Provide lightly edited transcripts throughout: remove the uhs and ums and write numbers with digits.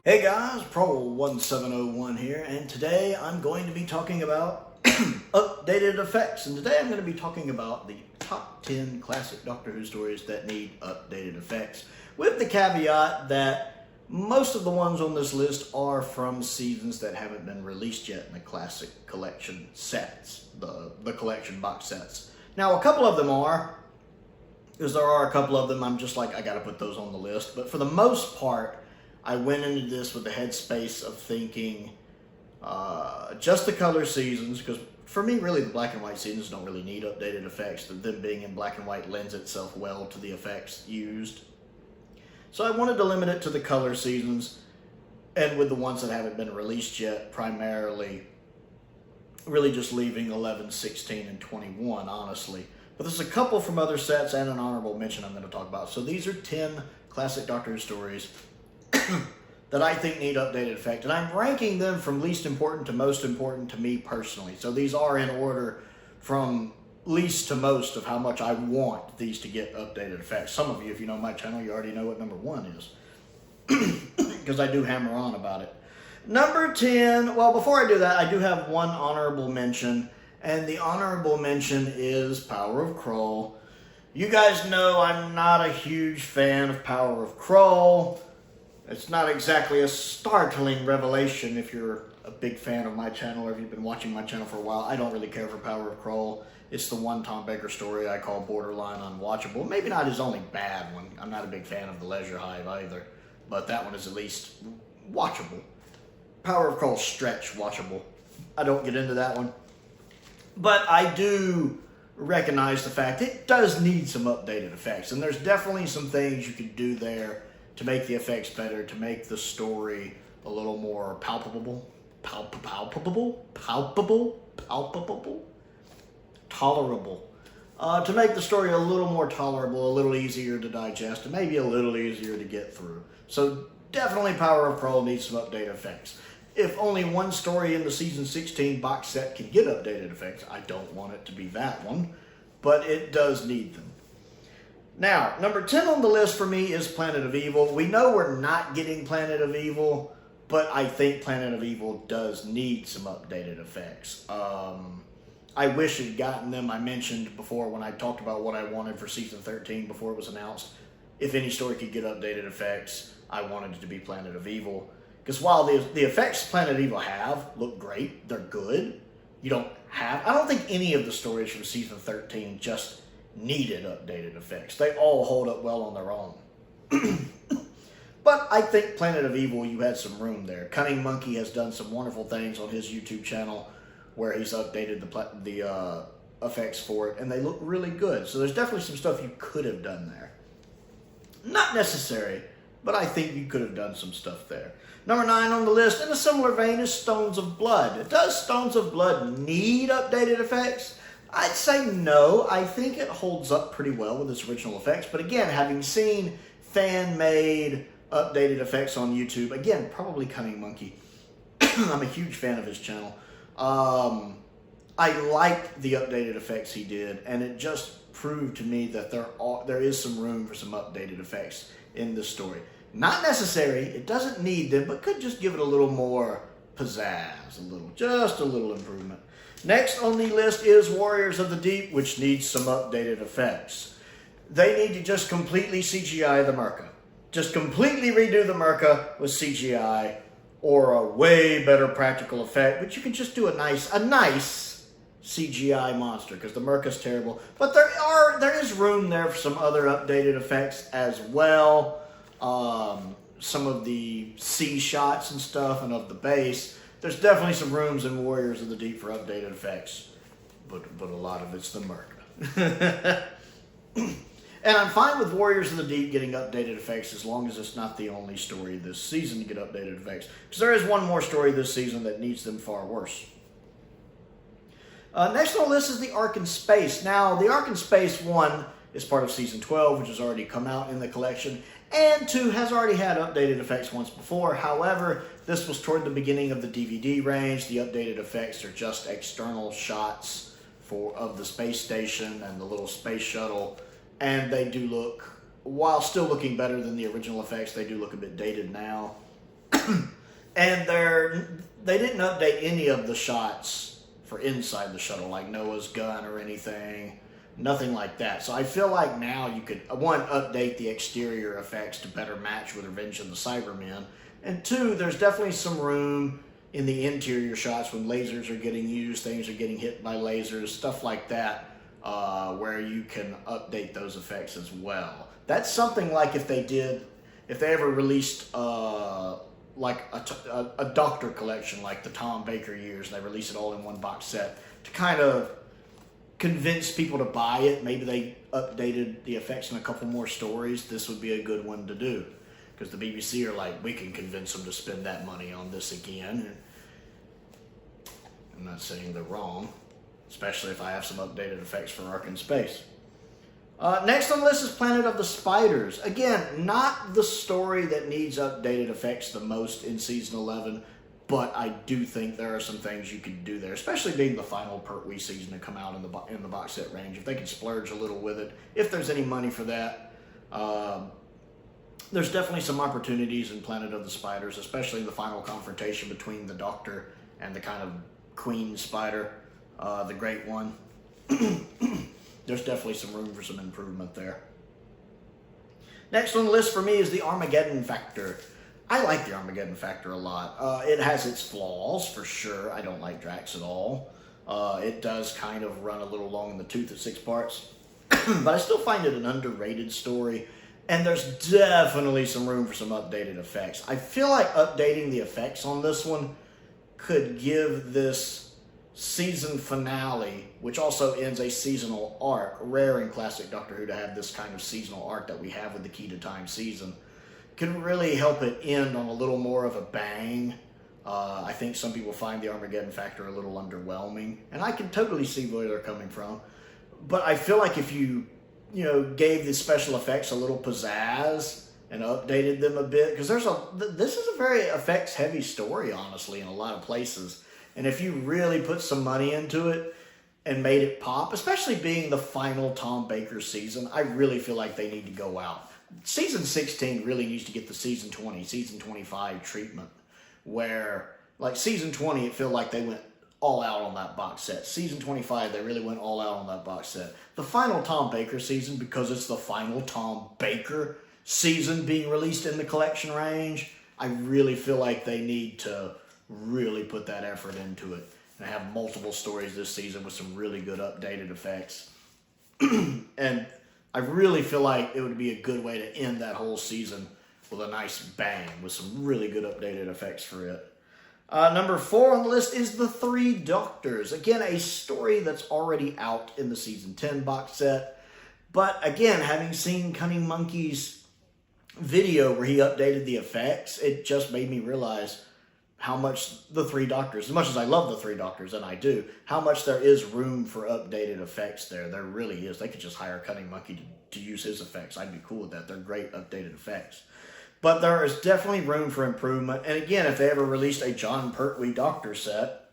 Hey guys, Prowl 1701 here, and today I'm going to be talking about updated effects. And today I'm going to be talking about the top 10 classic Doctor Who stories that need updated effects, with the caveat that most of the ones on this list are from seasons that haven't been released yet in the classic collection sets, the collection box sets. Now, a couple of them are, because there are a couple of them I'm just like, I got to put those on the list, but for the most part, I went into this with the headspace of thinking just the color seasons, because for me, really, the black and white seasons don't really need updated effects. Them being in black and white lends itself well to the effects used. So I wanted to limit it to the color seasons, and with the ones that haven't been released yet, primarily, really just leaving 11, 16, and 21, honestly. But there's a couple from other sets and an honorable mention I'm going to talk about. So these are 10 classic Doctor Who stories that I think need updated effect, and I'm ranking them from least important to most important to me personally. So these are in order from least to most of how much I want these to get updated effects. Some of you, if you know my channel, you already know what number 1 is, because I do hammer on about it. Number 10, well, before I do that, I do have one honorable mention, and the honorable mention is Power of Prowl. You guys know I'm not a huge fan of Power of Prowl. It's not exactly a startling revelation if you're a big fan of my channel or if you've been watching my channel for a while. I don't really care for Power of Prowl. It's the one Tom Baker story I call borderline unwatchable. Maybe not his only bad one. I'm not a big fan of the Leisure Hive either, but that one is at least watchable. Power of Prowl stretch watchable. I don't get into that one. But I do recognize the fact it does need some updated effects, and there's definitely some things you could do there to make the effects better, to make the story a little more palpable, tolerable. To make the story a little more tolerable, a little easier to digest, and maybe a little easier to get through. So definitely Power of Prowl needs some updated effects. If only one story in the season 16 box set can get updated effects, I don't want it to be that one, but it does need them. Now, number 10 on the list for me is Planet of Evil. We know we're not getting Planet of Evil, but I think Planet of Evil does need some updated effects. I wish I'd gotten them. I mentioned before when I talked about what I wanted for season 13 before it was announced. If any story could get updated effects, I wanted it to be Planet of Evil. Because while the effects Planet of Evil have look great, they're good, I don't think any of the stories from season 13 just needed updated effects. They all hold up well on their own. But I think Planet of Evil, you had some room there. Cunning Monkey has done some wonderful things on his YouTube channel where he's updated the effects for it, and they look really good. So there's definitely some stuff you could have done there. Not necessary, but I think you could have done some stuff there. Number 9 on the list, in a similar vein, is Stones of Blood. Does Stones of Blood need updated effects? I'd say no. I think it holds up pretty well with its original effects. But again, having seen fan-made updated effects on YouTube, again, probably Cunning Monkey. I'm a huge fan of his channel. I liked the updated effects he did, and it just proved to me that there is some room for some updated effects in this story. Not necessary, it doesn't need them, but could just give it a little more pizzazz, just a little improvement. Next on the list is Warriors of the Deep, which needs some updated effects. They need to just completely CGI the Merca. Just completely redo the Merca with CGI or a way better practical effect, but you can just do a nice CGI monster, because the Merca's terrible. But there is room there for some other updated effects as well. Some of the sea shots and stuff and of the base. There's definitely some rooms in Warriors of the Deep for updated effects, but a lot of it's the Merca. And I'm fine with Warriors of the Deep getting updated effects as long as it's not the only story this season to get updated effects, because there is one more story this season that needs them far worse. Next on the list is the Ark in Space. Now, the Ark in Space 1 is part of Season 12, which has already come out in the collection, and 2 has already had updated effects once before. However, this was toward the beginning of the DVD range. The updated effects are just external shots of the space station and the little space shuttle, and they do look, while still looking better than the original effects, they do look a bit dated now. And they didn't update any of the shots for inside the shuttle, like Noah's gun or anything. Nothing like that. So I feel like now you could, one, update the exterior effects to better match with Revenge of the Cybermen. And two, there's definitely some room in the interior shots when lasers are getting used, things are getting hit by lasers, stuff like that, where you can update those effects as well. That's something like if they ever released like a Doctor collection, like the Tom Baker years, and they release it all in one box set to kind of convince people to buy it. Maybe they updated the effects in a couple more stories. This would be a good one to do, because the BBC are like, we can convince them to spend that money on this again. And I'm not saying they're wrong, especially if I have some updated effects for Ark in Space. Next on the list is Planet of the Spiders. Again, not the story that needs updated effects the most in Season 11, but I do think there are some things you could do there, especially being the final Pertwee season to come out in the box set range. If they could splurge a little with it, if there's any money for that. There's definitely some opportunities in Planet of the Spiders, especially in the final confrontation between the Doctor and the kind of Queen Spider, the Great One. There's definitely some room for some improvement there. Next on the list for me is the Armageddon Factor. I like the Armageddon Factor a lot. It has its flaws, for sure. I don't like Drax at all. It does kind of run a little long in the tooth at 6 parts. But I still find it an underrated story. And there's definitely some room for some updated effects. I feel like updating the effects on this one could give this season finale, which also ends a seasonal arc, rare in classic Doctor Who to have this kind of seasonal arc that we have with the Key to Time season, could really help it end on a little more of a bang. I think some people find the Armageddon Factor a little underwhelming, and I can totally see where they're coming from. But I feel like if you gave the special effects a little pizzazz and updated them a bit, because this is a very effects heavy story, honestly, in a lot of places. And if you really put some money into it and made it pop, especially being the final Tom Baker season, I really feel like they need to go out. Season 16 really needs to get the Season 20, Season 25 treatment, where, like, Season 20, it felt like they went all out on that box set. Season 25, they really went all out on that box set. The final Tom Baker season, because it's the final Tom Baker season being released in the collection range, I really feel like they need to really put that effort into it and have multiple stories this season with some really good updated effects. And I really feel like it would be a good way to end that whole season with a nice bang with some really good updated effects for it. Number 4 on the list is The Three Doctors. Again, a story that's already out in the Season 10 box set. But again, having seen Cunning Monkey's video where he updated the effects, it just made me realize how much The Three Doctors, as much as I love The Three Doctors, and I do, how much there is room for updated effects there. There really is. They could just hire Cunning Monkey to use his effects. I'd be cool with that. They're great updated effects. But there is definitely room for improvement. And again, if they ever released a John Pertwee Doctor set,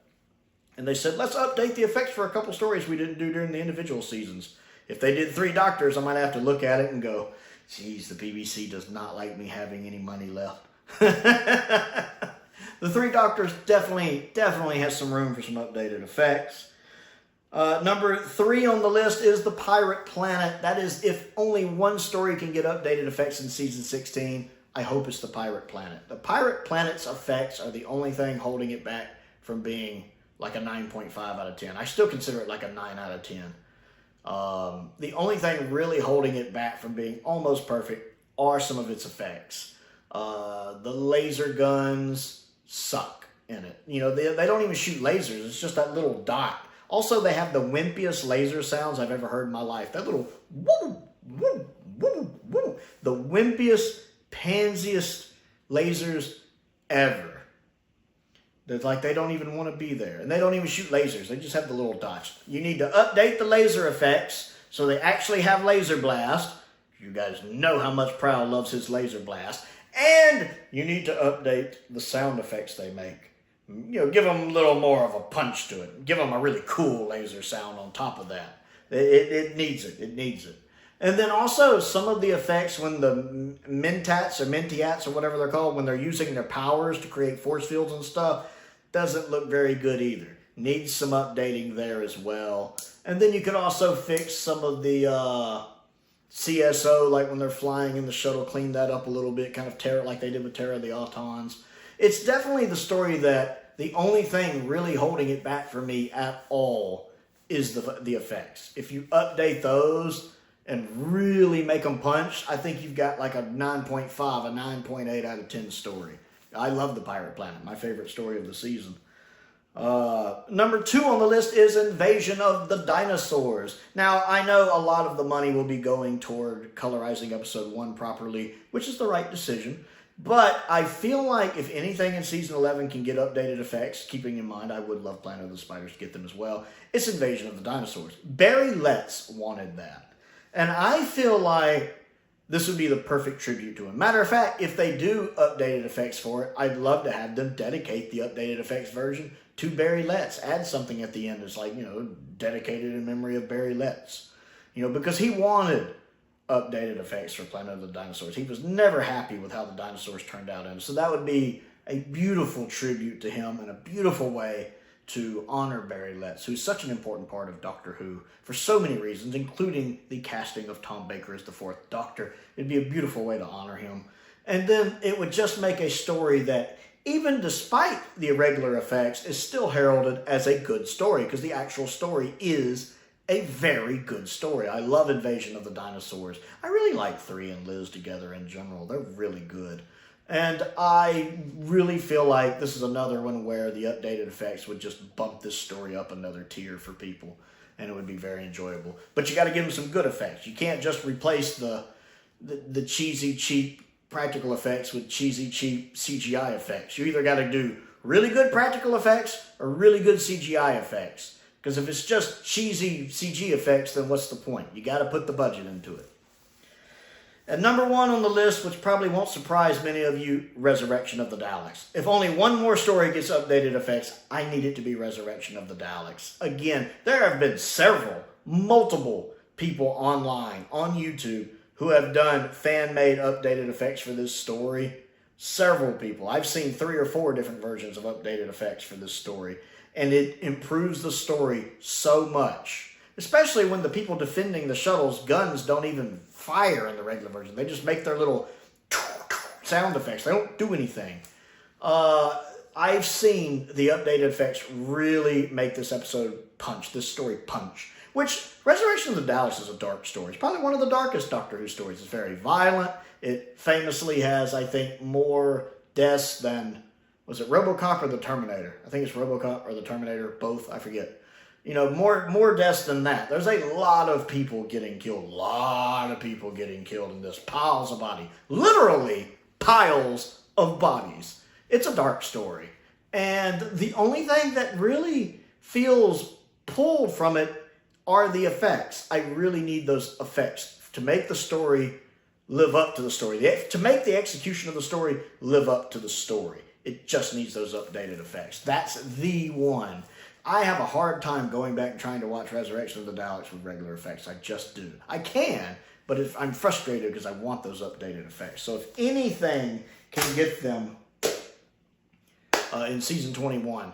and they said, let's update the effects for a couple stories we didn't do during the individual seasons. If they did 3 Doctors, I might have to look at it and go, geez, the BBC does not like me having any money left. The Three Doctors definitely has some room for some updated effects. Number 3 on the list is The Pirate Planet. That is, if only one story can get updated effects in Season 16, I hope it's The Pirate Planet. The Pirate Planet's effects are the only thing holding it back from being like a 9.5 out of 10. I still consider it like a 9 out of 10. The only thing really holding it back from being almost perfect are some of its effects. The laser guns suck in it. They don't even shoot lasers. It's just that little dot. Also, they have the wimpiest laser sounds I've ever heard in my life. That little woo, woo, woo, woo. The wimpiest, pansiest lasers ever. It's like they don't even want to be there. And they don't even shoot lasers. They just have the little dots. You need to update the laser effects so they actually have laser blast. You guys know how much Prowl loves his laser blast. And you need to update the sound effects they make. Give them a little more of a punch to it. Give them a really cool laser sound on top of that. It needs it. It needs it. And then also some of the effects when the Mentats or Mentiats or whatever they're called, when they're using their powers to create force fields and stuff, doesn't look very good either. Needs some updating there as well. And then you could also fix some of the CSO, like when they're flying in the shuttle, clean that up a little bit, kind of tear it like they did with Terra of the Autons. It's definitely the story that the only thing really holding it back for me at all is the effects. If you update those and really make them punch, I think you've got like a 9.5, a 9.8 out of 10 story. I love the Pirate Planet, my favorite story of the season. Number 2 on the list is Invasion of the Dinosaurs. Now, I know a lot of the money will be going toward colorizing episode 1 properly, which is the right decision. But I feel like if anything in season 11 can get updated effects, keeping in mind I would love Planet of the Spiders to get them as well, it's Invasion of the Dinosaurs. Barry Letts wanted that. And I feel like this would be the perfect tribute to him. Matter of fact, if they do updated effects for it, I'd love to have them dedicate the updated effects version to Barry Letts. Add something at the end that's like, dedicated in memory of Barry Letts. Because he wanted updated effects for Planet of the Dinosaurs. He was never happy with how the dinosaurs turned out. And so that would be a beautiful tribute to him and a beautiful way to honor Barry Letts, who's such an important part of Doctor Who for so many reasons, including the casting of Tom Baker as the 4th Doctor. It'd be a beautiful way to honor him. And then it would just make a story that, even despite the irregular effects, is still heralded as a good story, because the actual story is a very good story. I love Invasion of the Dinosaurs. I really like 3 and Liz together in general. They're really good. And I really feel like this is another one where the updated effects would just bump this story up another tier for people. And it would be very enjoyable. But you got to give them some good effects. You can't just replace the cheesy, cheap practical effects with cheesy, cheap CGI effects. You either got to do really good practical effects or really good CGI effects. Because if it's just cheesy CG effects, then what's the point? You got to put the budget into it. And number 1 on the list, which probably won't surprise many of you, Resurrection of the Daleks. If only one more story gets updated effects, I need it to be Resurrection of the Daleks. Again, there have been multiple people online, on YouTube, who have done fan-made updated effects for this story. Several people. I've seen 3 or 4 different versions of updated effects for this story. And it improves the story so much. Especially when the people defending the shuttle's guns don't even fire in the regular version. They just make their little sound effects. They don't do anything. I've seen the updated effects really make this story punch. Which, Resurrection of the Daleks is a dark story. It's probably one of the darkest Doctor Who stories. It's very violent. It famously has, I think, more deaths than, was it RoboCop or the Terminator? I think it's RoboCop or the Terminator, both, I forget. More deaths than that. There's a lot of people getting killed. A lot of people getting killed in this. Piles of bodies. Literally piles of bodies. It's a dark story. And the only thing that really feels pulled from it are the effects. I really need those effects to make the story live up to the story. To make the execution of the story live up to the story. It just needs those updated effects. That's the one. I have a hard time going back and trying to watch Resurrection of the Daleks with regular effects. I just do. I can, but I'm frustrated because I want those updated effects. So if anything can get them in season 21,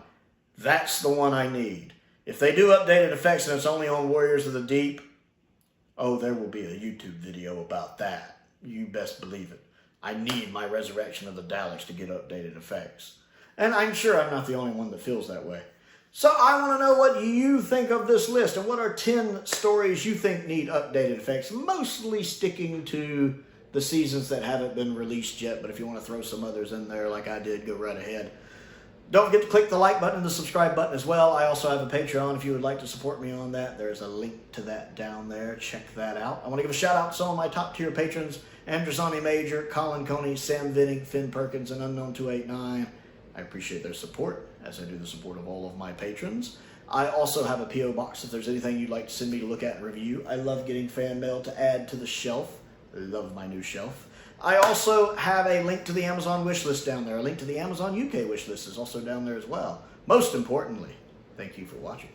that's the one I need. If they do updated effects and it's only on Warriors of the Deep, oh, there will be a YouTube video about that. You best believe it. I need my Resurrection of the Daleks to get updated effects. And I'm sure I'm not the only one that feels that way. So I want to know what you think of this list and what are 10 stories you think need updated effects, mostly sticking to the seasons that haven't been released yet, but if you want to throw some others in there like I did, go right ahead. Don't forget to click the like button and the subscribe button as well. I also have a Patreon if you would like to support me on that. There's a link to that down there. Check that out. I want to give a shout out to some of my top tier patrons, Androzani Major, Colin Coney, Sam Vinning, Finn Perkins, and Unknown289. I appreciate their support, as I do the support of all of my patrons. I also have a P.O. box if there's anything you'd like to send me to look at and review. I love getting fan mail to add to the shelf. I love my new shelf. I also have a link to the Amazon wishlist down there. A link to the Amazon UK wishlist is also down there as well. Most importantly, thank you for watching.